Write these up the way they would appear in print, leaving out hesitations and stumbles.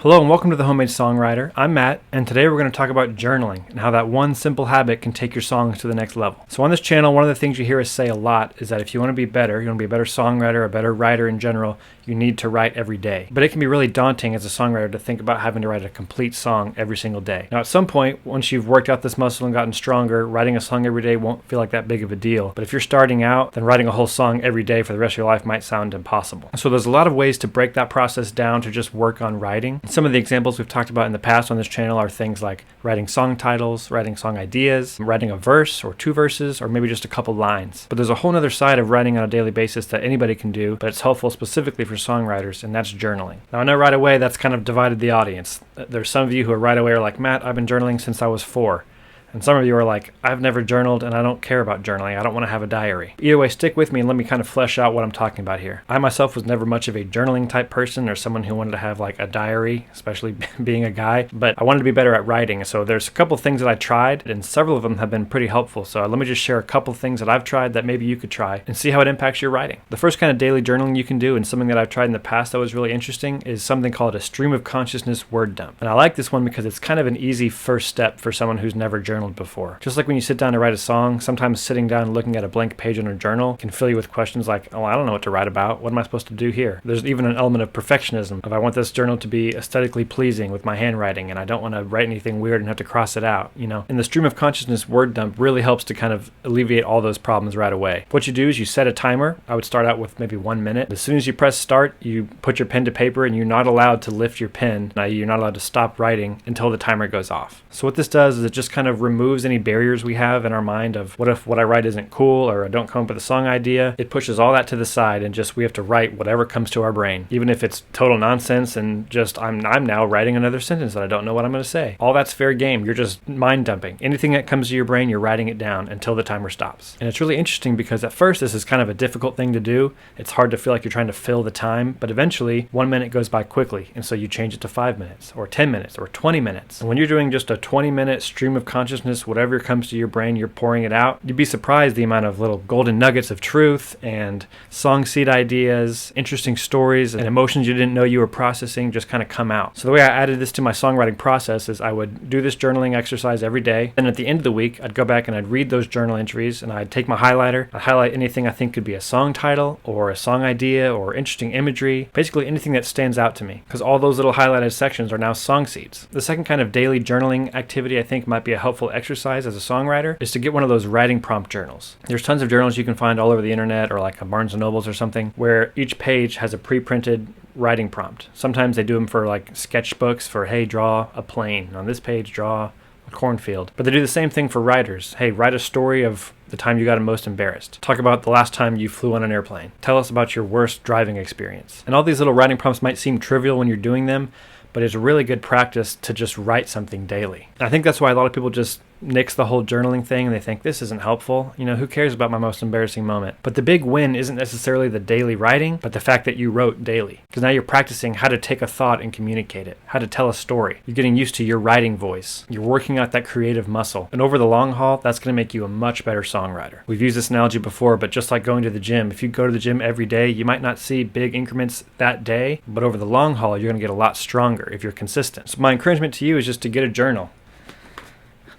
Hello and welcome to The Homemade Songwriter. I'm Matt, and today we're going to talk about journaling and how that one simple habit can take your songs to the next level. So on this channel, one of the things you hear us say a lot is that if you want to be better, you want to be a better songwriter, a better writer in general, you need to write every day. But it can be really daunting as a songwriter to think about having to write a complete song every single day. Now at some point, once you've worked out this muscle and gotten stronger, writing a song every day won't feel like that big of a deal. But if you're starting out, then writing a whole song every day for the rest of your life might sound impossible. So there's a lot of ways to break that process down to just work on writing. Some of the examples we've talked about in the past on this channel are things like writing song titles, writing song ideas, writing a verse or two verses, or maybe just a couple lines. But there's a whole other side of writing on a daily basis that anybody can do, but it's helpful specifically for songwriters, and that's journaling. Now I know right away that's kind of divided the audience. There's some of you who are right away are like, Matt, I've been journaling since I was 4. And some of you are like, I've never journaled and I don't care about journaling. I don't want to have a diary. Either way, stick with me and let me kind of flesh out what I'm talking about here. I myself was never much of a journaling type person or someone who wanted to have like a diary, especially being a guy, but I wanted to be better at writing. So there's a couple things that I tried and several of them have been pretty helpful. So let me just share a couple things that I've tried that maybe you could try and see how it impacts your writing. The first kind of daily journaling you can do, and something that I've tried in the past that was really interesting, is something called a stream of consciousness word dump. And I like this one because it's kind of an easy first step for someone who's never journaled before. Just like when you sit down to write a song, sometimes sitting down and looking at a blank page in a journal can fill you with questions like, oh, I don't know what to write about. What am I supposed to do here? There's even an element of perfectionism. If I want this journal to be aesthetically pleasing with my handwriting and I don't want to write anything weird and have to cross it out, And the stream of consciousness word dump really helps to kind of alleviate all those problems right away. What you do is you set a timer. I would start out with maybe 1 minute. As soon as you press start, you put your pen to paper and you're not allowed to lift your pen. You're not allowed to stop writing until the timer goes off. So what this does is it just kind of removes any barriers we have in our mind of what if what I write isn't cool or I don't come up with a song idea. It pushes all that to the side and just we have to write whatever comes to our brain, even if it's total nonsense and just I'm now writing another sentence that I don't know what I'm going to say. All that's fair game. You're just mind dumping. Anything that comes to your brain, you're writing it down until the timer stops. And it's really interesting because at first this is kind of a difficult thing to do. It's hard to feel like you're trying to fill the time, but eventually 1 minute goes by quickly, and so you change it to 5 minutes or 10 minutes or 20 minutes. And when you're doing just a 20-minute stream of consciousness, whatever comes to your brain, you're pouring it out. You'd be surprised the amount of little golden nuggets of truth and song seed ideas, interesting stories, and emotions you didn't know you were processing just kind of come out. So the way I added this to my songwriting process is I would do this journaling exercise every day. Then at the end of the week, I'd go back and I'd read those journal entries and I'd take my highlighter. I'd highlight anything I think could be a song title or a song idea or interesting imagery, basically anything that stands out to me, because all those little highlighted sections are now song seeds. The second kind of daily journaling activity I think might be a helpful exercise as a songwriter is to get one of those writing prompt journals. There's tons of journals you can find all over the internet or like a Barnes & Nobles or something where each page has a pre-printed writing prompt. Sometimes they do them for like sketchbooks for, hey, draw a plane. On this page, draw a cornfield. But they do the same thing for writers. Hey, write a story of the time you got most embarrassed. Talk about the last time you flew on an airplane. Tell us about your worst driving experience. And all these little writing prompts might seem trivial when you're doing them, but it's a really good practice to just write something daily. And I think that's why a lot of people just nix the whole journaling thing and they think this isn't helpful. Who cares about my most embarrassing moment? But the big win isn't necessarily the daily writing, but the fact that you wrote daily. Because now you're practicing how to take a thought and communicate it, how to tell a story. You're getting used to your writing voice. You're working out that creative muscle. And over the long haul, that's going to make you a much better songwriter. We've used this analogy before, but just like going to the gym, if you go to the gym every day, you might not see big increments that day, but over the long haul, you're going to get a lot stronger if you're consistent. So my encouragement to you is just to get a journal.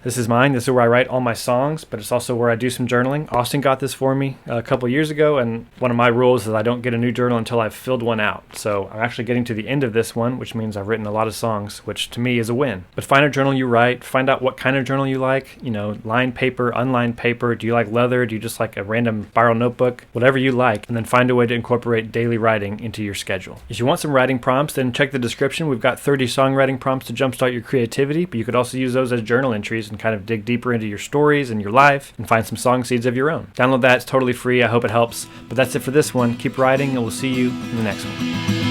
This is mine. This is where I write all my songs, but it's also where I do some journaling. Austin got this for me a couple years ago, and one of my rules is I don't get a new journal until I've filled one out. So I'm actually getting to the end of this one, which means I've written a lot of songs, which to me is a win. But find a journal you write. Find out what kind of journal you like. Lined paper, unlined paper. Do you like leather? Do you just like a random spiral notebook? Whatever you like, and then find a way to incorporate daily writing into your schedule. If you want some writing prompts, then check the description. We've got 30 songwriting prompts to jumpstart your creativity, but you could also use those as journal entries and kind of dig deeper into your stories and your life and find some song seeds of your own. Download that. It's totally free. I hope it helps. But that's it for this one. Keep writing and we'll see you in the next one.